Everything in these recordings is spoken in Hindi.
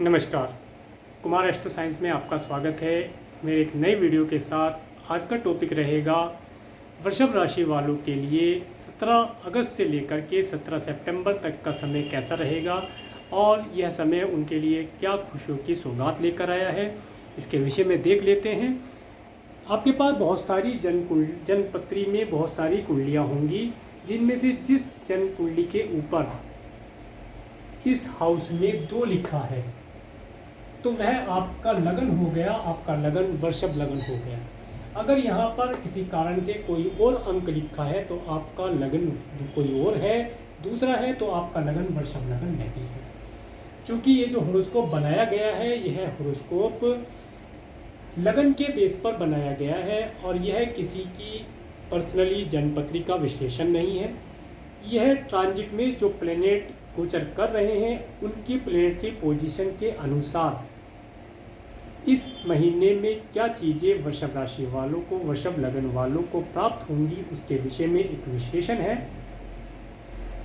नमस्कार। कुमार एस्ट्रो साइंस में आपका स्वागत है। मेरे एक नई वीडियो के साथ आज का टॉपिक रहेगा वृषभ राशि वालों के लिए 17 अगस्त से लेकर के 17 सितंबर तक का समय कैसा रहेगा और यह समय उनके लिए क्या खुशियों की सौगात लेकर आया है, इसके विषय में देख लेते हैं। आपके पास बहुत सारी जन्मपत्री में बहुत सारी कुंडलियाँ होंगी, जिनमें से जिस जन्म कुंडली के ऊपर इस हाउस में 2 लिखा है तो वह आपका लगन हो गया, आपका लगन वृषभ लगन हो गया। अगर यहाँ पर किसी कारण से कोई और अंक लिखा है तो आपका लगन कोई और है, दूसरा है तो आपका लगन वृषभ लगन नहीं है। क्योंकि ये जो हॉरोस्कोप बनाया गया है, यह हॉरोस्कोप लगन के बेस पर बनाया गया है और यह किसी की पर्सनली जन्मपत्री का विश्लेषण नहीं है। यह ट्रांजिट में जो प्लेनेट गोचर कर रहे हैं उनकी प्लेनेटरी पोजीशन के अनुसार इस महीने में क्या चीज़ें वृषभ राशि वालों को, वृषभ लगन वालों को प्राप्त होंगी, उसके विषय में एक विश्लेषण है।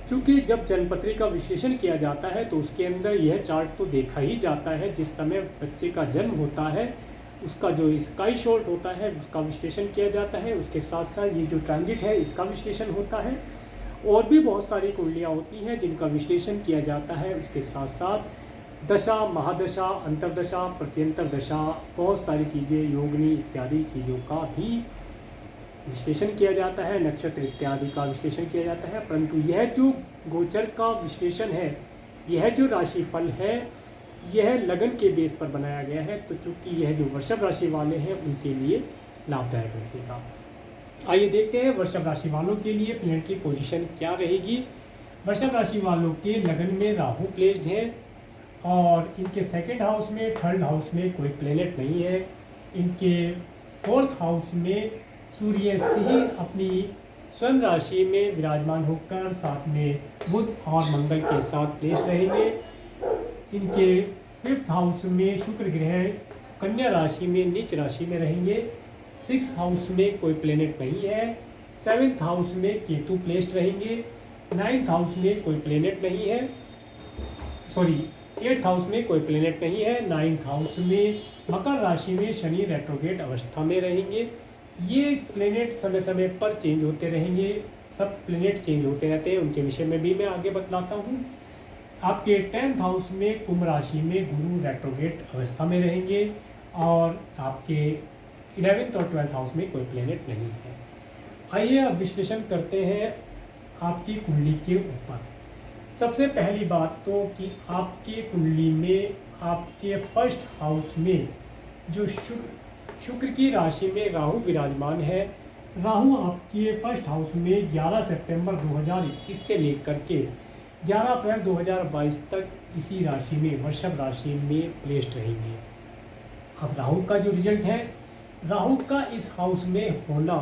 क्योंकि जब जन्मपत्री का विश्लेषण किया जाता है तो उसके अंदर यह चार्ट तो देखा ही जाता है, जिस समय बच्चे का जन्म होता है उसका जो स्काई शॉट होता है उसका विश्लेषण किया जाता है। उसके साथ साथ ये जो ट्रांजिट है इसका विश्लेषण होता है। और भी बहुत सारी कुंडलियाँ होती हैं जिनका विश्लेषण किया जाता है। उसके साथ साथ दशा, महादशा, अंतरदशा, प्रत्यंतर दशा, बहुत सारी चीज़ें, योगनी इत्यादि चीज़ों का भी विश्लेषण किया जाता है, नक्षत्र इत्यादि का विश्लेषण किया जाता है। परंतु यह जो गोचर का विश्लेषण है, यह जो राशिफल है, यह लगन के बेस पर बनाया गया है। तो चूँकि यह जो वृषभ राशि वाले हैं उनके लिए लाभदायक रहेगा। आइए देखते हैं वृषभ राशि वालों के लिए प्लेनेटरी पोजीशन क्या रहेगी। वृषभ राशि वालों के लगन में राहु प्लेस्ड है और इनके सेकंड हाउस में, थर्ड हाउस में कोई प्लेनेट नहीं है। इनके फोर्थ हाउस में सूर्य से अपनी स्वयं राशि में विराजमान होकर साथ में बुध और मंगल के साथ प्लेस रहेंगे। इनके फिफ्थ हाउस में शुक्र ग्रह कन्या राशि में नीच राशि में रहेंगे। 6th हाउस में कोई प्लेनेट नहीं है। 7th हाउस में केतु प्लेस्ड रहेंगे। 9th हाउस में कोई प्लेनेट नहीं है, 8th हाउस में कोई प्लेनेट नहीं है। 9th हाउस में मकर राशि में शनि रेट्रोग्रेड अवस्था में रहेंगे। ये प्लेनेट समय समय पर चेंज होते रहेंगे, सब प्लेनेट चेंज होते रहते हैं, उनके विषय में भी मैं आगे बतलाता हूँ। आपके 10th हाउस में कुंभ राशि में गुरु रेट्रोग्रेड अवस्था में रहेंगे और आपके 11th और 12th हाउस में कोई प्लेनेट नहीं है। आइए अब विश्लेषण करते हैं आपकी कुंडली के ऊपर। सबसे पहली बात तो कि आपके कुंडली में आपके फर्स्ट हाउस में जो शुक्र की राशि में राहु विराजमान है। राहु आपके फर्स्ट हाउस में 11 सितंबर 2021 से लेकर के 11 अप्रैल 2022 तक इसी राशि में, वृषभ राशि में प्लेस्ड रहेंगे। अब राहु का जो रिजल्ट है, राहु का इस हाउस में होना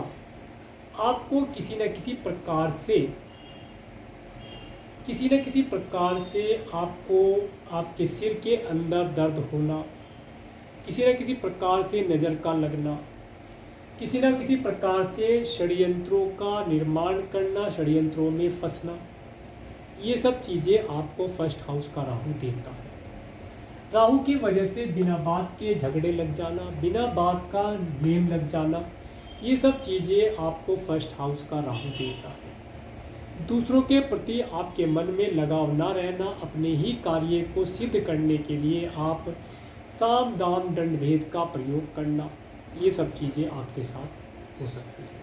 आपको किसी न किसी प्रकार से आपको आपके सिर के अंदर दर्द होना, किसी न किसी प्रकार से नज़र का लगना, किसी न किसी प्रकार से षड्यंत्रों का निर्माण करना, षड्यंत्रों में फंसना, ये सब चीज़ें आपको फर्स्ट हाउस का राहु देता है। राहु की वजह से बिना बात के झगड़े लग जाना, बिना बात का ब्लेम लग जाना, ये सब चीज़ें आपको फर्स्ट हाउस का राहु देता है। दूसरों के प्रति आपके मन में लगाव ना रहना, अपने ही कार्य को सिद्ध करने के लिए आप साम दाम दंड भेद का प्रयोग करना, ये सब चीज़ें आपके साथ हो सकती है।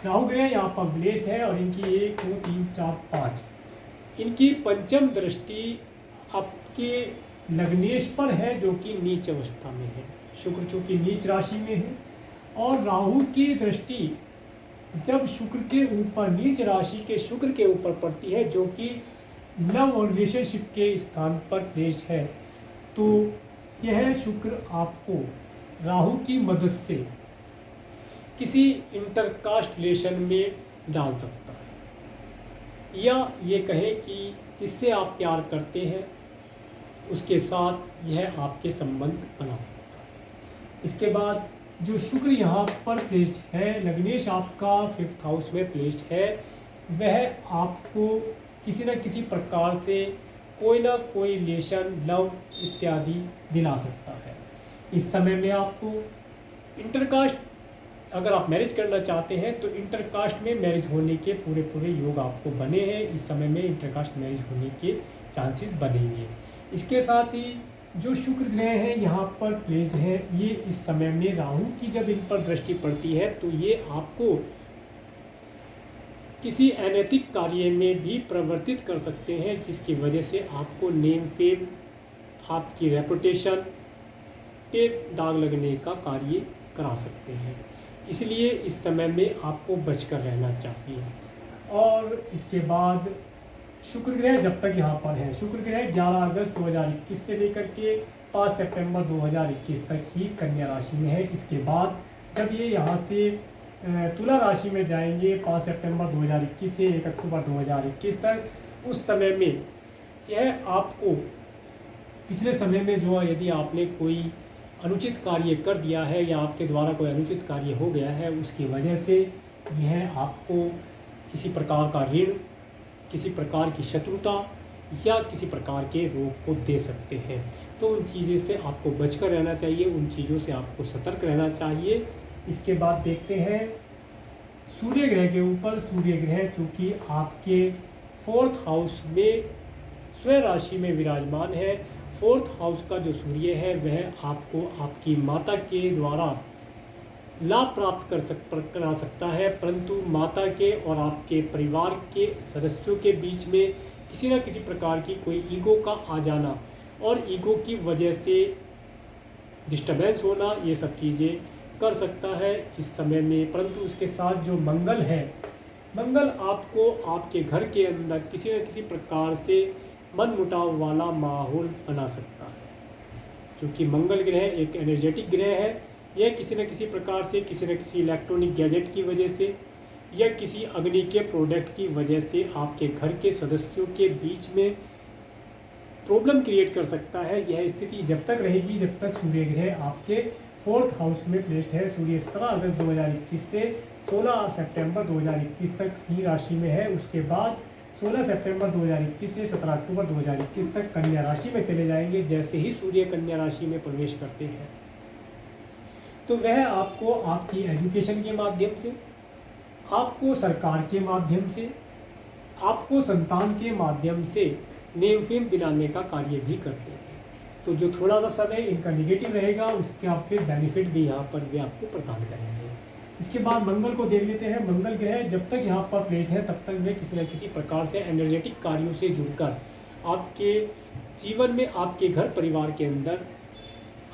राहु ग्रह यहाँ पर ब्लेस्ड है और इनकी 1 2 3 4 5 इनकी पंचम दृष्टि आपके लग्नेश पर है, जो कि नीच अवस्था में है। शुक्र चूँकि नीच राशि में है और राहु की दृष्टि जब शुक्र के ऊपर, नीच राशि के शुक्र के ऊपर पड़ती है, जो कि लव और रिलेशनशिप के स्थान पर प्लेस्ड है, तो यह शुक्र आपको राहु की मदद से किसी इंटरकास्ट रिलेशन में डाल सकता है, या ये कहें कि जिससे आप प्यार करते हैं उसके साथ यह आपके संबंध बना सकता है। इसके बाद जो शुक्र यहाँ पर प्लेस्ड है, लग्नेश आपका 5th हाउस में प्लेस्ड है, वह आपको किसी न किसी प्रकार से कोई ना कोई रिलेशन, लव इत्यादि दिला सकता है। इस समय में आपको इंटरकास्ट, अगर आप मैरिज करना चाहते हैं तो इंटरकास्ट में मैरिज होने के पूरे पूरे योग आपको बने हैं। इस समय में इंटरकास्ट मैरिज होने के चांसेस बनेंगे। इसके साथ ही जो शुक्र ग्रह हैं यहाँ पर प्लेस्ड हैं, ये इस समय में राहु की जब इन पर दृष्टि पड़ती है तो ये आपको किसी अनैतिक कार्य में भी प्रवर्तित कर सकते हैं, जिसकी वजह से आपको नेम फेम, आपकी रेपुटेशन पे दाग लगने का कार्य करा सकते हैं। इसलिए इस समय में आपको बचकर रहना चाहिए। और इसके बाद शुक्र ग्रह जब तक यहाँ पर है, शुक्र ग्रह 11 अगस्त 2021 से लेकर के 5 सितंबर 2021 तक ही कन्या राशि में है। इसके बाद जब ये यहाँ से तुला राशि में जाएंगे 5 सितंबर 2021 से 1 अक्टूबर 2021 तक, उस समय में यह आपको पिछले समय में जो यदि आपने कोई अनुचित कार्य कर दिया है या आपके द्वारा कोई अनुचित कार्य हो गया है, उसकी वजह से यह आपको किसी प्रकार का ऋण, किसी प्रकार की शत्रुता या किसी प्रकार के रोग को दे सकते हैं। तो उन चीज़ों से आपको बचकर रहना चाहिए, उन चीज़ों से आपको सतर्क रहना चाहिए। इसके बाद देखते हैं सूर्य ग्रह के ऊपर। सूर्य ग्रह चूँकि आपके 4th हाउस में स्वयं राशि में विराजमान है, 4th हाउस का जो सूर्य है वह आपको आपकी माता के द्वारा लाभ प्राप्त करा सकता है, परंतु माता के और आपके परिवार के सदस्यों के बीच में किसी न किसी प्रकार की कोई ईगो का आ जाना और ईगो की वजह से डिस्टर्बेंस होना, ये सब चीज़ें कर सकता है इस समय में। परंतु उसके साथ जो मंगल है, मंगल आपको आपके घर के अंदर किसी न किसी प्रकार से मनमुटाव वाला माहौल बना सकता है। क्योंकि मंगल ग्रह एक एनर्जेटिक ग्रह है, यह किसी न किसी प्रकार से किसी न किसी इलेक्ट्रॉनिक गैजेट की वजह से या किसी अग्नि के प्रोडक्ट की वजह से आपके घर के सदस्यों के बीच में प्रॉब्लम क्रिएट कर सकता है। यह स्थिति जब तक रहेगी जब तक सूर्य ग्रह आपके 4th हाउस में प्लेस्ड है। सूर्य 17 अगस्त 2021 से 16 सितंबर 2021 तक सिंह राशि में है। उसके बाद 16 सितंबर 2021 से 17 अक्टूबर 2021 तक कन्या राशि में चले जाएंगे। जैसे ही सूर्य कन्या राशि में प्रवेश करते हैं तो वह आपको आपकी एजुकेशन के माध्यम से, आपको सरकार के माध्यम से, आपको संतान के माध्यम से नेम फेम दिलाने का कार्य भी करते हैं। तो जो थोड़ा सा समय इनका निगेटिव रहेगा उसके आप फिर बेनिफिट भी यहाँ पर वे आपको प्रदान करेंगे। इसके बाद मंगल को देख लेते हैं। मंगल ग्रह जब तक यहाँ पर प्लेट है तब तक वे किसी न किसी प्रकार से एनर्जेटिक कार्यों से जुड़कर आपके जीवन में, आपके घर परिवार के अंदर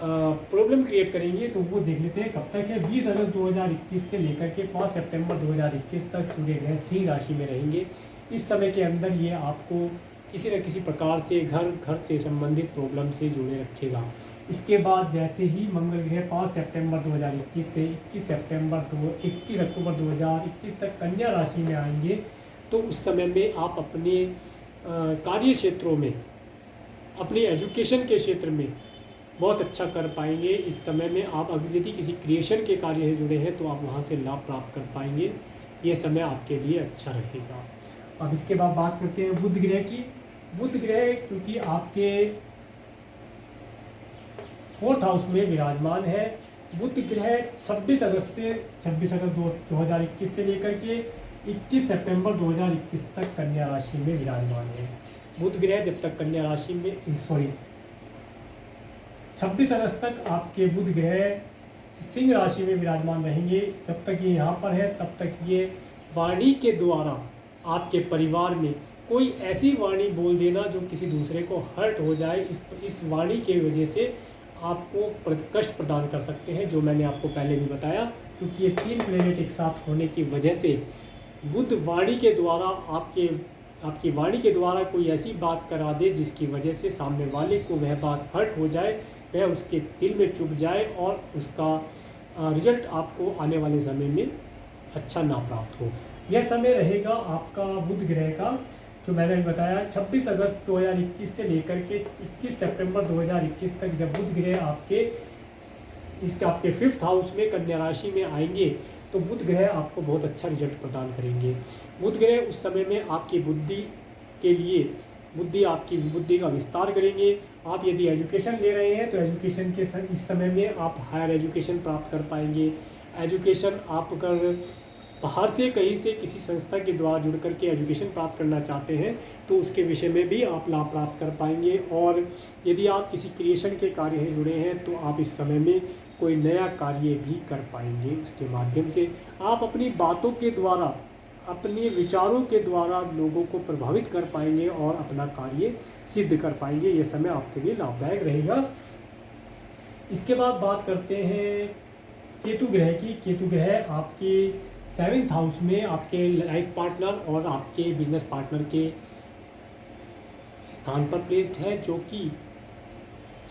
प्रॉब्लम क्रिएट करेंगे। तो वो देख लेते हैं कब तक है। 20 अगस्त 2021 से लेकर के 5 सितंबर 2021 तक सूर्य ग्रह सिंह राशि में रहेंगे। इस समय के अंदर ये आपको किसी न किसी प्रकार से घर से संबंधित प्रॉब्लम से जोड़े रखेगा। इसके बाद जैसे ही मंगल ग्रह 5 सितंबर 2021 से 21 अक्टूबर 2021 तक कन्या राशि में आएंगे तो उस समय में आप अपने कार्य क्षेत्रों में, अपनी एजुकेशन के क्षेत्र में बहुत अच्छा कर पाएंगे। इस समय में आप अगर यदि किसी क्रिएशन के कार्य से जुड़े हैं तो आप वहाँ से लाभ प्राप्त कर पाएंगे। ये समय आपके लिए अच्छा रहेगा। अब इसके बाद बात करते हैं बुध ग्रह की। बुध ग्रह चूँकि आपके 4th हाउस में विराजमान है। बुध ग्रह 26 अगस्त 2021 से लेकर के 21 सितंबर 2021 तक कन्या राशि में विराजमान है। बुध ग्रह जब तक कन्या राशि में 26 अगस्त तक आपके बुध ग्रह सिंह राशि में विराजमान रहेंगे। जब तक ये यहाँ पर है तब तक ये वाणी के द्वारा आपके परिवार में कोई ऐसी वाणी बोल देना जो किसी दूसरे को हर्ट हो जाए, इस वाणी के वजह से आपको कष्ट प्रदान कर सकते हैं, जो मैंने आपको पहले भी बताया। क्योंकि ये 3 प्लेनेट एक साथ होने की वजह से बुध वाणी के द्वारा आपकी वाणी के द्वारा कोई ऐसी बात करा दे जिसकी वजह से सामने वाले को वह बात हर्ट हो जाए, वह उसके दिल में चुभ जाए और उसका रिजल्ट आपको आने वाले समय में अच्छा ना प्राप्त हो। यह समय रहेगा आपका बुध ग्रह का, जो मैंने बताया 26 अगस्त 2021 से लेकर के 21 सितंबर 2021 तक। जब बुध ग्रह आपके 5th हाउस में कन्या राशि में आएंगे तो बुध ग्रह आपको बहुत अच्छा रिजल्ट प्रदान करेंगे। बुध ग्रह उस समय में आपकी बुद्धि के लिए बुद्धि आपकी बुद्धि का विस्तार करेंगे। आप यदि एजुकेशन ले रहे हैं तो एजुकेशन के इस समय में आप हायर एजुकेशन प्राप्त कर पाएंगे। एजुकेशन आप अगर बाहर से कहीं से किसी संस्था के द्वारा जुड़ करके एजुकेशन प्राप्त करना चाहते हैं तो उसके विषय में भी आप लाभ प्राप्त कर पाएंगे। और यदि आप किसी क्रिएशन के कार्य से जुड़े हैं तो आप इस समय में कोई नया कार्य भी कर पाएंगे। उसके माध्यम से आप अपनी बातों के द्वारा, अपने विचारों के द्वारा लोगों को प्रभावित कर पाएंगे और अपना कार्य सिद्ध कर पाएंगे। यह समय आपके लिए लाभदायक रहेगा। इसके बाद बात करते हैं केतु ग्रह की। केतु ग्रह आपकी 7th हाउस में आपके लाइफ पार्टनर और आपके बिजनेस पार्टनर के स्थान पर प्लेस्ड है, जो कि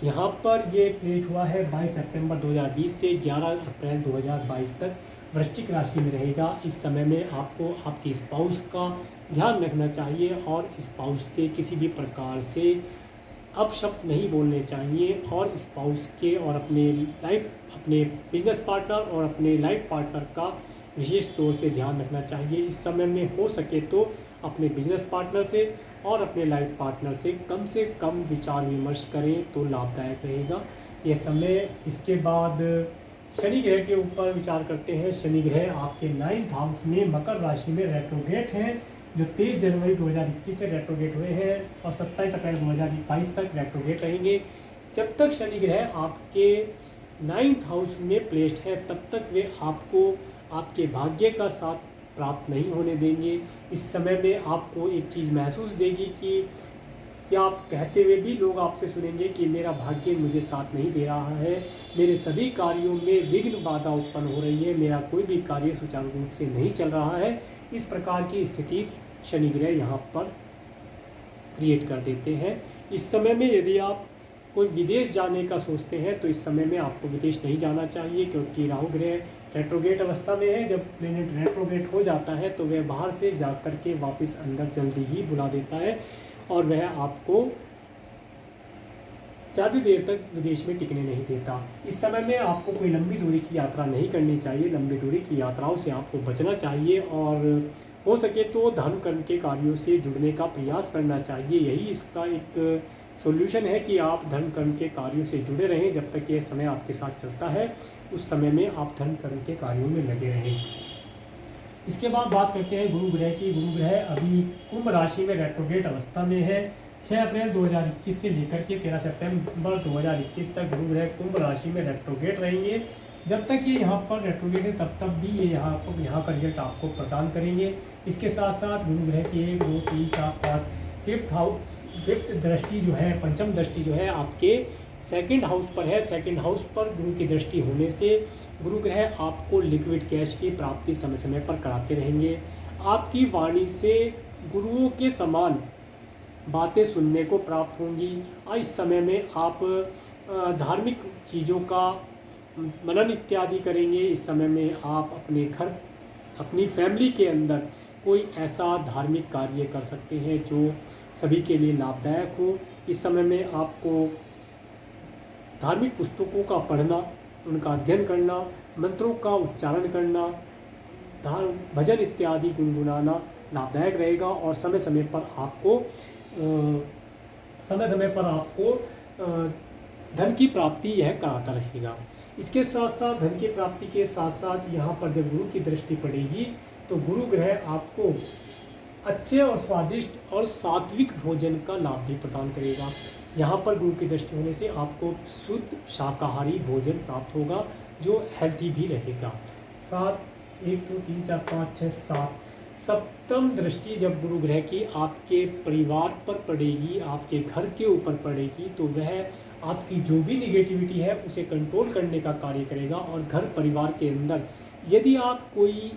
यहाँ पर ये प्लेस हुआ है 22 सितंबर 2020 से 11 अप्रैल 2022 तक वृश्चिक राशि में रहेगा। इस समय में आपको आपकी स्पाउस का ध्यान रखना चाहिए और स्पाउस से किसी भी प्रकार से अपशब्द नहीं बोलने चाहिए। और स्पाउस के और अपने बिजनेस पार्टनर और अपने लाइफ पार्टनर का विशेष तौर से ध्यान रखना चाहिए। इस समय में हो सके तो अपने बिजनेस पार्टनर से और अपने लाइफ पार्टनर से कम विचार विमर्श करें तो लाभदायक रहेगा यह समय। इसके बाद शनि ग्रह के ऊपर विचार करते हैं। शनि ग्रह आपके 9th हाउस में मकर राशि में रेट्रोगेट हैं, जो 23 जनवरी 2021 से रेट्रोगेट हुए हैं और 27 अप्रैल 2022 तक रेट्रोगेट रहेंगे। जब तक शनि ग्रह आपके 9th हाउस में प्लेस्ड है तब तक वे आपको आपके भाग्य का साथ प्राप्त नहीं होने देंगे। इस समय में आपको एक चीज़ महसूस देगी कि आप कहते हुए भी लोग आपसे सुनेंगे कि मेरा भाग्य मुझे साथ नहीं दे रहा है, मेरे सभी कार्यों में विघ्न बाधा उत्पन्न हो रही है, मेरा कोई भी कार्य सुचारू रूप से नहीं चल रहा है। इस प्रकार की स्थिति शनि ग्रह यहाँ पर क्रिएट कर देते हैं। इस समय में यदि आप कोई विदेश जाने का सोचते हैं तो इस समय में आपको विदेश नहीं जाना चाहिए, क्योंकि राहु ग्रह रेट्रोगेट अवस्था में है। जब प्लेनेट रेट्रोगेट हो जाता है तो वह बाहर से जा कर के वापस अंदर जल्दी ही बुला देता है और वह आपको ज़्यादा देर तक विदेश में टिकने नहीं देता। इस समय में आपको कोई लंबी दूरी की यात्रा नहीं करनी चाहिए। लंबी दूरी की यात्राओं से आपको बचना चाहिए और हो सके तो धर्म कर्म के कार्यों से जुड़ने का प्रयास करना चाहिए। यही इसका एक सॉल्यूशन है कि आप धर्म कर्म के कार्यों से जुड़े रहें। जब तक ये समय आपके साथ चलता है उस समय में आप धर्म कर्म के कार्यों में लगे रहें। इसके बाद बात करते हैं गुरु ग्रह की। गुरु ग्रह अभी कुंभ राशि में रेट्रोगेट अवस्था में है। 6 अप्रैल 2021 से लेकर के 13 सितंबर 2021 तक गुरु ग्रह कुंभ राशि में रेट्रोगेट रहेंगे। जब तक ये यहाँ पर रेट्रोगेट है तब तक भी ये यहाँ का रिजल्ट आपको प्रदान करेंगे। इसके साथ साथ गुरु ग्रह की 1 2 3 4 5 5th दृष्टि जो है, पंचम दृष्टि जो है आपके 2nd हाउस पर है। 2nd हाउस पर गुरु की दृष्टि होने से गुरु ग्रह आपको लिक्विड कैश की प्राप्ति समय समय पर कराते रहेंगे। आपकी वाणी से गुरुओं के समान बातें सुनने को प्राप्त होंगी। इस समय में आप धार्मिक चीज़ों का मनन इत्यादि करेंगे। इस समय में आप अपने घर, अपनी फैमिली के अंदर कोई ऐसा धार्मिक कार्य कर सकते हैं जो सभी के लिए लाभदायक हो। इस समय में आपको धार्मिक पुस्तकों का पढ़ना, उनका अध्ययन करना, मंत्रों का उच्चारण करना, भजन इत्यादि गुनगुनाना लाभदायक रहेगा और समय समय पर आपको धन की प्राप्ति यह कराता रहेगा। इसके साथ साथ धन की प्राप्ति के साथ साथ यहाँ पर जब गुरु की दृष्टि पड़ेगी तो गुरु ग्रह आपको अच्छे और स्वादिष्ट और सात्विक भोजन का लाभ भी प्रदान करेगा। यहाँ पर गुरु की दृष्टि होने से आपको शुद्ध शाकाहारी भोजन प्राप्त होगा जो हेल्थी भी रहेगा। 7 1 2 3 4 5 6 7 सप्तम दृष्टि जब गुरु ग्रह की आपके परिवार पर पड़ेगी, आपके घर के ऊपर पड़ेगी, तो वह आपकी जो भी निगेटिविटी है उसे कंट्रोल करने का कार्य करेगा। और घर परिवार के अंदर यदि आप कोई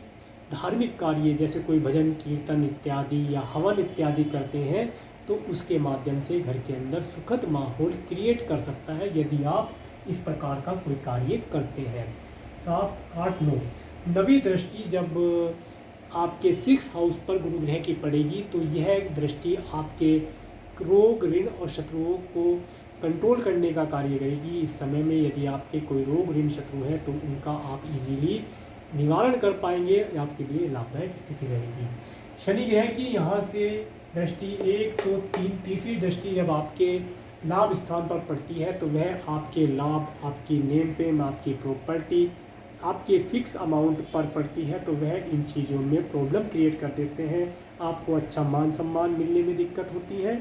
धार्मिक कार्य जैसे कोई भजन कीर्तन इत्यादि या हवन इत्यादि करते हैं तो उसके माध्यम से घर के अंदर सुखद माहौल क्रिएट कर सकता है यदि आप इस प्रकार का कोई कार्य करते हैं। 7 8 9 नवी दृष्टि जब आपके 6 हाउस पर गुरु ग्रह की पड़ेगी तो यह दृष्टि आपके रोग, ऋण और शत्रुओं को कंट्रोल करने का कार्य करेगी। इस समय में यदि आपके कोई रोग, ऋण, शत्रु है तो उनका आप इजीली निवारण कर पाएंगे, आपके लिए लाभदायक स्थिति रहेगी। शनि ग्रह की यहाँ से दृष्टि 1, 2, 3, तीसरी दृष्टि जब आपके लाभ स्थान पर पड़ती है तो वह आपके लाभ, आपकी नेम फेम, आपकी प्रॉपर्टी, आपके फिक्स अमाउंट पर पड़ती है, तो वह इन चीज़ों में प्रॉब्लम क्रिएट कर देते हैं। आपको अच्छा मान सम्मान मिलने में दिक्कत होती है,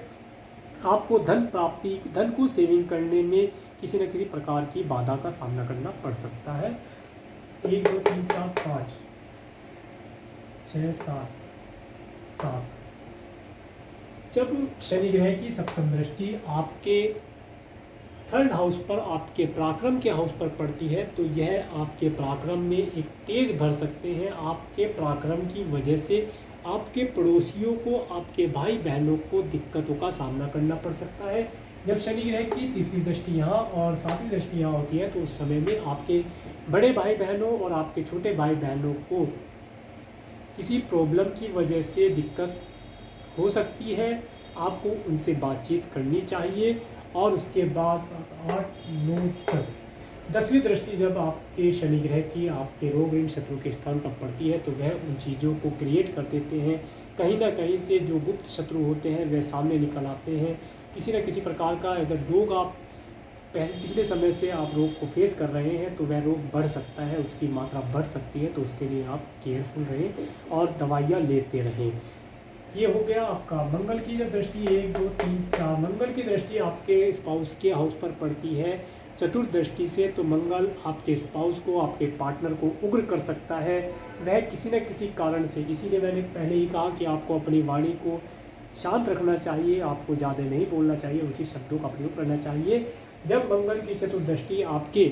आपको धन प्राप्ति, धन को सेविंग करने में किसी न किसी प्रकार की बाधा का सामना करना पड़ सकता है। 1, 2, 3, 4, 5, 6, 7। जब शनि ग्रह की सप्तम दृष्टि आपके थर्ड हाउस पर, आपके पराक्रम के हाउस पर पड़ती है, तो यह आपके पराक्रम में एक तेज भर सकते हैं। आपके पराक्रम की वजह से आपके पड़ोसियों को, आपके भाई बहनों को दिक्कतों का सामना करना पड़ सकता है। जब शनि ग्रह की तीसरी दृष्टि यहाँ और सातवीं दृष्टि यहाँ होती है, तो उस समय में आपके बड़े भाई बहनों और आपके छोटे भाई बहनों को किसी प्रॉब्लम की वजह से दिक्कत हो सकती है। आपको उनसे बातचीत करनी चाहिए। और उसके बाद 7, 8, 9, 10, 10वीं दृष्टि जब आपके शनि ग्रह की आपके रोग एवं शत्रु के स्थान पर पड़ती है, तो वह उन चीज़ों को क्रिएट कर देते हैं। कहीं ना कहीं से जो गुप्त शत्रु होते हैं वह सामने निकल आते हैं। किसी न किसी प्रकार का अगर रोग आप पिछले समय से आप रोग को फेस कर रहे हैं, तो वह रोग बढ़ सकता है, उसकी मात्रा बढ़ सकती है, तो उसके लिए आप केयरफुल रहें और दवाइयाँ लेते रहें। ये हो गया आपका मंगल की जब दृष्टि 1, 2, 3, 4। मंगल की दृष्टि आपके स्पाउस के हाउस पर पड़ती है चतुर्थ दृष्टि से, तो मंगल आपके स्पाउस को, आपके पार्टनर को उग्र कर सकता है। वह किसी न किसी कारण से, इसीलिए मैंने पहले ही कहा कि आपको अपनी वाणी को शांत रखना चाहिए, आपको ज़्यादा नहीं बोलना चाहिए, उचित शब्दों का प्रयोग करना चाहिए। जब मंगल की चतुर्थ दृष्टि आपके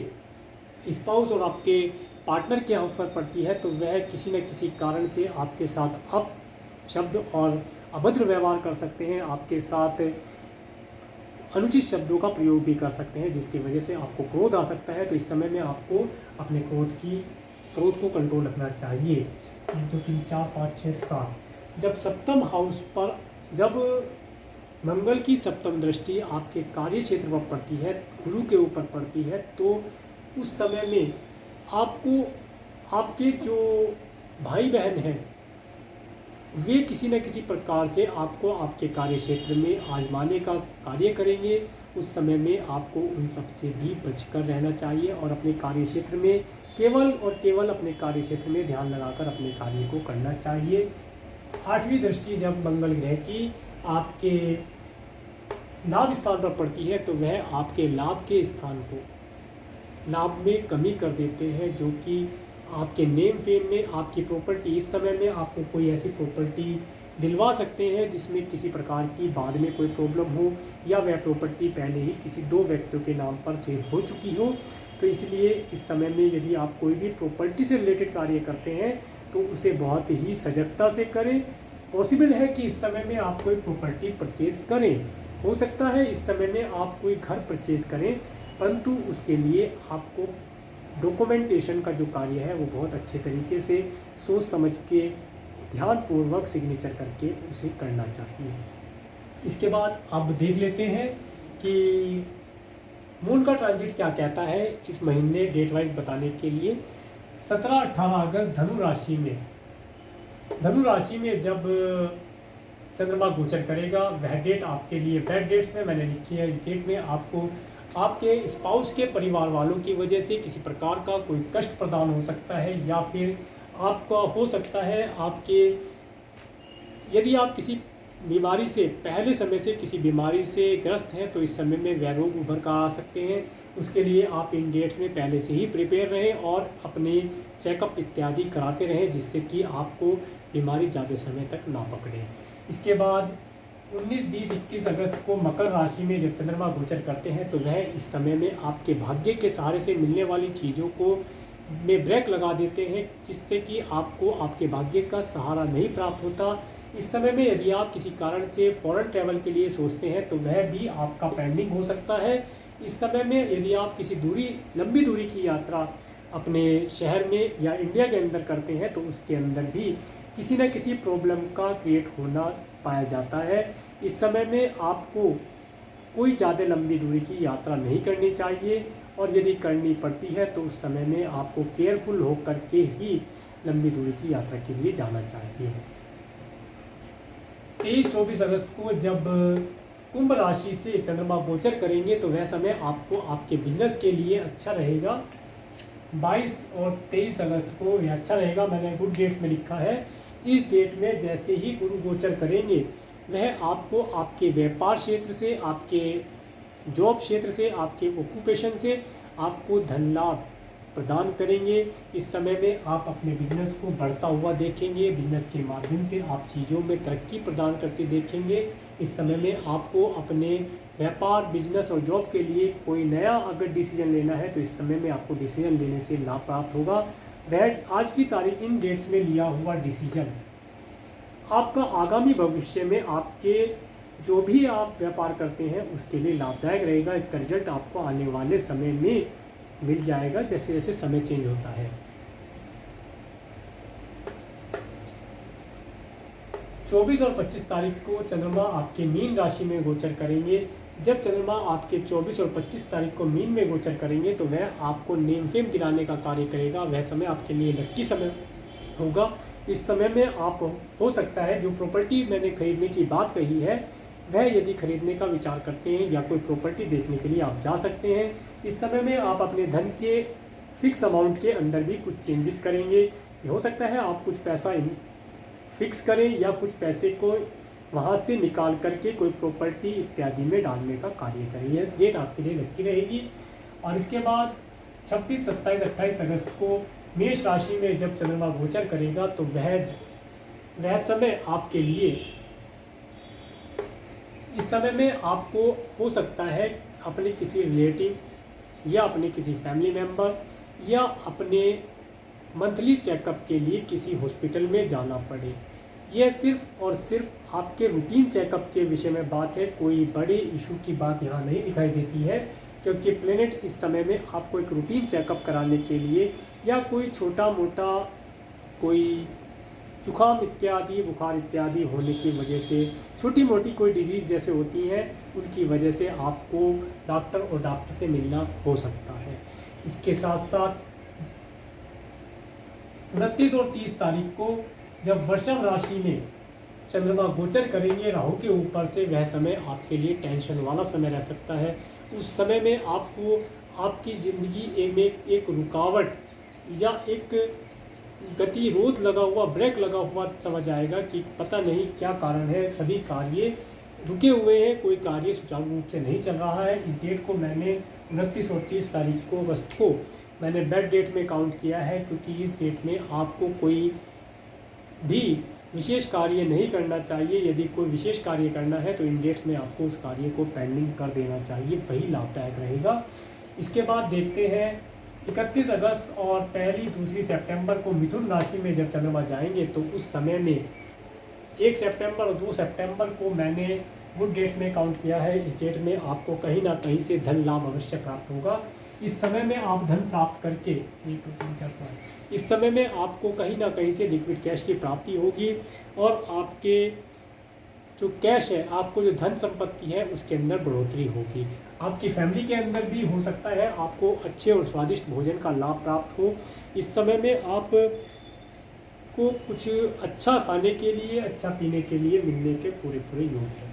स्पाउस और आपके पार्टनर के हाउस पर पड़ती है, तो वह किसी न किसी कारण से आपके साथ अप शब्द और अभद्र व्यवहार कर सकते हैं, आपके साथ अनुचित शब्दों का प्रयोग भी कर सकते हैं, जिसकी वजह से आपको क्रोध आ सकता है। तो इस समय में आपको अपने क्रोध को कंट्रोल रखना चाहिए। 1, 2, 3, 4, 5, 6, 7। जब सप्तम हाउस पर, जब मंगल की सप्तम दृष्टि आपके कार्य क्षेत्र पर पड़ती है, गुरु के ऊपर पड़ती है, तो उस समय में आपको, आपके जो भाई बहन हैं वे किसी न किसी प्रकार से आपको आपके कार्य क्षेत्र में आजमाने का कार्य करेंगे। उस समय में आपको उन सब से भी बचकर रहना चाहिए और अपने कार्य क्षेत्र में केवल और केवल अपने कार्य क्षेत्र में ध्यान लगाकर अपने कार्य को करना चाहिए। 8वीं दृष्टि जब मंगल ग्रह की आपके लाभ स्थान पर पड़ती है, तो वह आपके लाभ के स्थान को, लाभ में कमी कर देते हैं, जो कि आपके नेम फेम में, आपकी प्रॉपर्टी, इस समय में आपको कोई ऐसी प्रॉपर्टी दिलवा सकते हैं जिसमें किसी प्रकार की बाद में कोई प्रॉब्लम हो, या वह प्रॉपर्टी पहले ही किसी 2 व्यक्तियों के नाम पर सेल हो चुकी हो। तो इसलिए इस समय में यदि आप कोई भी प्रॉपर्टी से रिलेटेड कार्य करते हैं तो उसे बहुत ही सजगता से करें। पॉसिबल है कि इस समय में आप कोई प्रॉपर्टी परचेज करें, हो सकता है इस समय में आप कोई घर परचेज करें, परंतु उसके लिए आपको डॉक्यूमेंटेशन का जो कार्य है वो बहुत अच्छे तरीके से सोच समझ के ध्यानपूर्वक सिग्नेचर करके उसे करना चाहिए। इसके बाद अब देख लेते हैं कि मून का ट्रांजिट क्या कहता है इस महीने डेट वाइज बताने के लिए। 17-18 अगस्त धनु राशि में जब चंद्रमा गोचर करेगा, वह डेट आपके लिए बैड डेट्स में मैंने लिखी है। डेट में आपको आपके स्पाउस के परिवार वालों की वजह से किसी प्रकार का कोई कष्ट प्रदान हो सकता है, या फिर आपका हो सकता है आपके, यदि आप किसी बीमारी से, पहले समय से किसी बीमारी से ग्रस्त हैं, तो इस समय में वह रोग उभर कर आ सकते हैं। उसके लिए आप इन डेट्स में पहले से ही प्रिपेयर रहें और अपने चेकअप इत्यादि कराते रहें, जिससे कि आपको बीमारी ज़्यादा समय तक ना पकड़े। इसके बाद 19, 20, 21 अगस्त को मकर राशि में जब चंद्रमा गोचर करते हैं, तो वह इस समय में आपके भाग्य के सहारे से मिलने वाली चीज़ों को में ब्रेक लगा देते हैं, जिससे कि आपको आपके भाग्य का सहारा नहीं प्राप्त होता। इस समय में यदि आप किसी कारण से फॉरेन ट्रैवल के लिए सोचते हैं, तो वह भी आपका पेंडिंग हो सकता है। इस समय में यदि आप किसी लंबी दूरी की यात्रा अपने शहर में या इंडिया के अंदर करते हैं, तो उसके अंदर भी किसी न किसी प्रॉब्लम का क्रिएट होना पाया जाता है। इस समय में आपको कोई ज़्यादा लंबी दूरी की यात्रा नहीं करनी चाहिए, और यदि करनी पड़ती है तो उस समय में आपको केयरफुल होकर के ही लंबी दूरी की यात्रा के लिए जाना चाहिए। 23-24 अगस्त को जब कुंभ राशि से चंद्रमा गोचर करेंगे तो वह समय आपको आपके बिजनेस के लिए अच्छा रहेगा। 22 और 23 अगस्त को यह अच्छा रहेगा, मैंने गुड डेट में लिखा है। इस डेट में जैसे ही गुरु गोचर करेंगे वह आपको आपके व्यापार क्षेत्र से, आपके जॉब क्षेत्र से, आपके ऑक्यूपेशन से आपको धन लाभ प्रदान करेंगे। इस समय में आप अपने बिजनेस को बढ़ता हुआ देखेंगे, बिजनेस के माध्यम से आप चीज़ों में तरक्की प्रदान करते देखेंगे। इस समय में आपको अपने व्यापार, बिजनेस और जॉब के लिए कोई नया अगर डिसीजन लेना है तो इस समय में आपको डिसीजन लेने से लाभ प्राप्त होगा। वह आज की तारीख इन डेट्स में लिया हुआ डिसीजन आपका आगामी भविष्य में आपके जो भी आप व्यापार करते हैं उसके लिए लाभदायक रहेगा। इसका रिजल्ट आपको आने वाले समय में मिल जाएगा जैसे जैसे समय चेंज होता है। 24 और 25 तारीख को चंद्रमा आपके मीन राशि में गोचर करेंगे। जब चंद्रमा आपके 24 और 25 तारीख को मीन में गोचर करेंगे तो वह आपको नेम फेम दिलाने का कार्य करेगा। वह समय आपके लिए लक्की समय होगा। इस समय में आप हो सकता है जो प्रॉपर्टी मैंने खरीदने की बात कही है वह यदि खरीदने का विचार करते हैं या कोई प्रॉपर्टी देखने के लिए आप जा सकते हैं। इस समय में आप अपने धन के फिक्स अमाउंट के अंदर भी कुछ चेंजेस करेंगे। हो सकता है आप कुछ पैसा फिक्स करें या कुछ पैसे को वहाँ से निकाल करके कोई प्रॉपर्टी इत्यादि में डालने का कार्य करें। यह डेट आपके लिए लक्की रहेगी। और इसके बाद 26, 27, 28 अगस्त को मेष राशि में जब चंद्रमा गोचर करेगा तो वह समय आपके लिए, इस समय में आपको हो सकता है अपने किसी रिलेटिव या अपने किसी फैमिली मेम्बर या अपने मंथली चेकअप के लिए किसी हॉस्पिटल में जाना पड़े। यह सिर्फ और सिर्फ आपके रूटीन चेकअप के विषय में बात है, कोई बड़े इशू की बात यहाँ नहीं दिखाई देती है, क्योंकि प्लेनेट इस समय में आपको एक रूटीन चेकअप कराने के लिए या कोई छोटा मोटा कोई जुकाम इत्यादि, बुखार इत्यादि होने की वजह से, छोटी मोटी कोई डिजीज़ जैसे होती हैं उनकी वजह से आपको डॉक्टर से मिलना हो सकता है। इसके साथ साथ 29 और 30 तारीख को जब वृषभ राशि में चंद्रमा गोचर करेंगे राहु के ऊपर से, वह समय आपके लिए टेंशन वाला समय रह सकता है। उस समय में आपको आपकी ज़िंदगी में एक रुकावट या एक गतिरोध लगा हुआ, ब्रेक लगा हुआ समझ आएगा कि पता नहीं क्या कारण है, सभी कार्य रुके हुए हैं, कोई कार्य सुचारू रूप से नहीं चल रहा है। इस डेट को मैंने 29 और 30 तारीख को अगस्त को मैंने बैड डेट में काउंट किया है, क्योंकि इस डेट में आपको कोई भी विशेष कार्य नहीं करना चाहिए। यदि कोई विशेष कार्य करना है तो इन डेट्स में आपको उस कार्य को पेंडिंग कर देना चाहिए, वही लाभदायक रहेगा। इसके बाद देखते हैं 31 अगस्त और 1-2 सितंबर को मिथुन राशि में जब चंद्रमा जाएंगे तो उस समय में 1 सितंबर और 2 सितंबर को मैंने गुड डेट में काउंट किया है। इस डेट में आपको कहीं ना कहीं से धन लाभ अवश्य प्राप्त होगा। इस समय में आप धन प्राप्त करके इस समय में आपको कहीं ना कहीं से लिक्विड कैश की प्राप्ति होगी और आपके जो कैश है, आपको जो धन संपत्ति है उसके अंदर बढ़ोतरी होगी। आपकी फैमिली के अंदर भी हो सकता है आपको अच्छे और स्वादिष्ट भोजन का लाभ प्राप्त हो। इस समय में आप को कुछ अच्छा खाने के लिए, अच्छा पीने के लिए मिलने के पूरे योग हैं।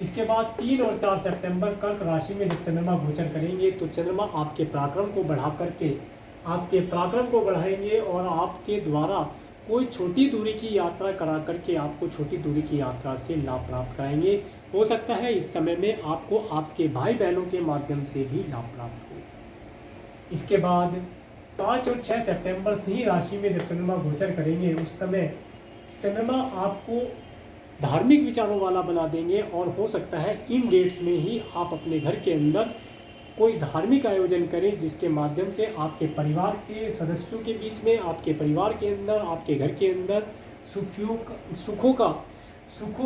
इसके बाद 3 और 4 सितंबर कर्क राशि में जब चंद्रमा गोचर करेंगे तो चंद्रमा आपके पराक्रम को बढ़ा करके आपके पराक्रम को बढ़ाएंगे और आपके द्वारा कोई छोटी दूरी की यात्रा करा करके आपको छोटी दूरी की यात्रा से लाभ प्राप्त कराएंगे। हो सकता है इस समय में आपको आपके भाई बहनों के माध्यम से भी लाभ प्राप्त हो। इसके बाद 5 और 6 सितंबर सिंह राशि में जब चंद्रमा गोचर करेंगे उस समय चंद्रमा आपको धार्मिक विचारों वाला बना देंगे और हो सकता है इन डेट्स में ही आप अपने घर के अंदर कोई धार्मिक आयोजन करें जिसके माध्यम से आपके परिवार के सदस्यों के बीच में, आपके परिवार के अंदर, आपके घर के अंदर सुखों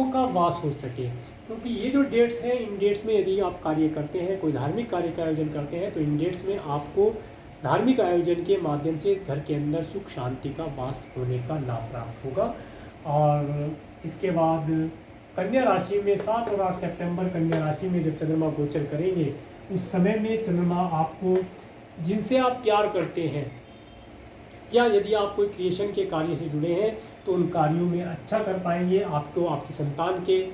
का वास हो सके। क्योंकि ये जो डेट्स हैं, इन डेट्स में यदि आप कार्य करते हैं, कोई धार्मिक कार्य का आयोजन करते हैं तो इन डेट्स में आपको धार्मिक आयोजन के माध्यम से घर के अंदर सुख शांति का वास होने का लाभ प्राप्त होगा। और इसके बाद कन्या राशि में 7 और 8 सितंबर कन्या राशि में जब चंद्रमा गोचर करेंगे उस समय में चंद्रमा आपको जिनसे आप प्यार करते हैं या यदि आप कोई क्रिएशन के कार्य से जुड़े हैं तो उन कार्यों में अच्छा कर पाएंगे। आपको आपकी संतान के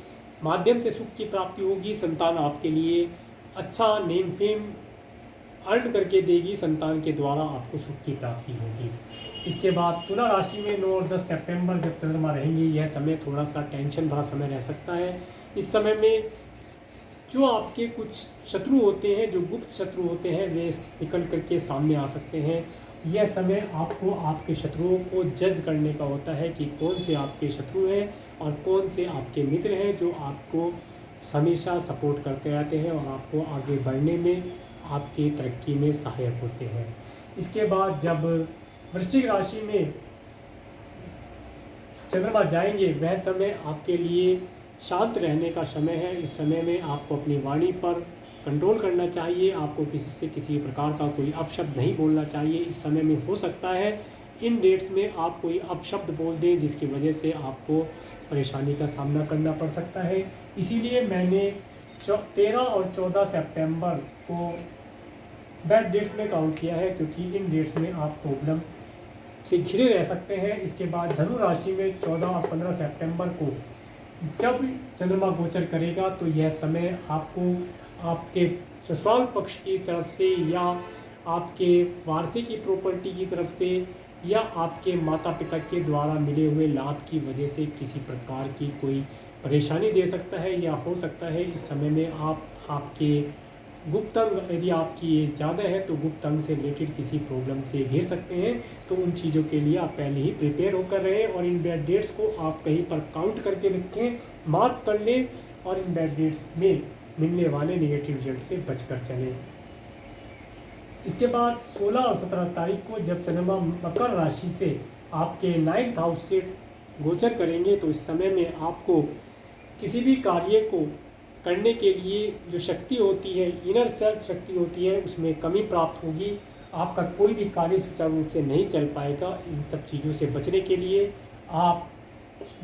माध्यम से सुख की प्राप्ति होगी। संतान आपके लिए अच्छा नेम फेम अर्न करके देगी। संतान के द्वारा आपको सुख की प्राप्ति होगी। इसके बाद तुला राशि में 9 और 10 सितंबर जब चंद्रमा रहेंगे, यह समय थोड़ा सा टेंशन भरा समय रह सकता है। इस समय में जो आपके कुछ शत्रु होते हैं, जो गुप्त शत्रु होते हैं, वे निकल करके सामने आ सकते हैं। यह समय आपको आपके शत्रुओं को जज करने का होता है कि कौन से आपके शत्रु हैं और कौन से आपके मित्र हैं जो आपको हमेशा सपोर्ट करते रहते हैं और आपको आगे बढ़ने में, आपकी तरक्की में सहायक होते हैं। इसके बाद जब वृश्चिक राशि में चंद्रमा जाएंगे, वह समय आपके लिए शांत रहने का समय है। इस समय में आपको अपनी वाणी पर कंट्रोल करना चाहिए। आपको किसी से किसी प्रकार का कोई अपशब्द नहीं बोलना चाहिए। इस समय में हो सकता है इन डेट्स में आप कोई अपशब्द बोल दें जिसकी वजह से आपको परेशानी का सामना करना पड़ सकता है। इसीलिए मैंने 13 और 14 सितंबर को बैड डेट्स में काउंट किया है, क्योंकि इन डेट्स में आप प्रॉब्लम से घिरे रह सकते हैं। इसके बाद धनु राशि में 14 और 15 सितंबर को जब चंद्रमा गोचर करेगा तो यह समय आपको आपके ससुराल पक्ष की तरफ से या आपके वारसे की प्रॉपर्टी की तरफ से या आपके माता पिता के द्वारा मिले हुए लाभ की वजह से किसी प्रकार की कोई परेशानी दे सकता है। या हो सकता है इस समय में आपके गुप्त अंग, यदि आपकी एज ज़्यादा है तो गुप्त अंग से रिलेटेड किसी प्रॉब्लम से घिर सकते हैं। तो उन चीज़ों के लिए आप पहले ही प्रिपेयर होकर रहें और इन बैड डेट्स को आप कहीं पर काउंट करके रखें, मार्क कर लें और इन बैड डेट्स में मिलने वाले नेगेटिव रिजल्ट से बचकर चलें। इसके बाद 16 और 17 तारीख को जब चंद्रमा मकर राशि से आपके 9th हाउस से गोचर करेंगे तो इस समय में आपको किसी भी कार्य को करने के लिए जो शक्ति होती है, इनर सेल्फ शक्ति होती है, उसमें कमी प्राप्त होगी। आपका कोई भी कार्य सुचारू रूप से नहीं चल पाएगा। इन सब चीज़ों से बचने के लिए आप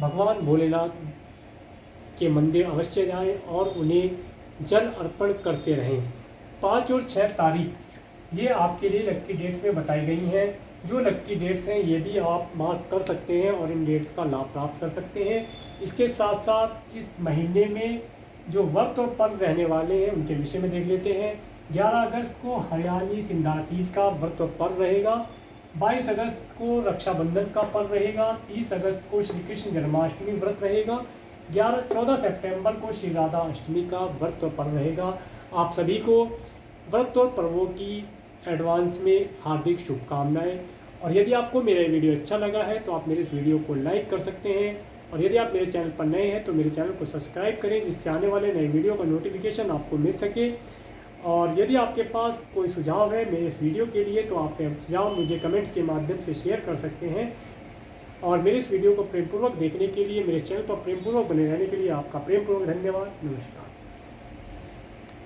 भगवान भोलेनाथ के मंदिर अवश्य जाएं और उन्हें जल अर्पण करते रहें। 5 और 6 तारीख ये आपके लिए लक्की डेट्स में बताई गई हैं। जो लक्की डेट्स हैं ये भी आप मार्क कर सकते हैं और इन डेट्स का लाभ प्राप्त कर सकते हैं। इसके साथ साथ इस महीने में जो व्रत और पर्व रहने वाले हैं उनके विषय में देख लेते हैं। 11 अगस्त को हरियाली सिंधार तीज का व्रत और पर्व रहेगा। 22 अगस्त को रक्षाबंधन का पर्व रहेगा। 30 अगस्त को श्री कृष्ण जन्माष्टमी व्रत रहेगा। 14 सितंबर को श्री राधा अष्टमी का व्रत और पर्व रहेगा। आप सभी को व्रत और पर्वों की एडवांस में हार्दिक शुभकामनाएं। और यदि आपको मेरा ये वीडियो अच्छा लगा है तो आप मेरे इस वीडियो को लाइक कर सकते हैं और यदि आप मेरे चैनल पर नए हैं तो मेरे चैनल को सब्सक्राइब करें, जिससे आने वाले नए वीडियो का नोटिफिकेशन आपको मिल सके। और यदि आपके पास कोई सुझाव है मेरे इस वीडियो के लिए तो आप सुझाव मुझे कमेंट्स के माध्यम से शेयर कर सकते हैं। और मेरे इस वीडियो को प्रेमपूर्वक देखने के लिए, मेरे चैनल पर प्रेमपूर्वक बने रहने के लिए आपका प्रेमपूर्वक धन्यवाद। नमस्कार।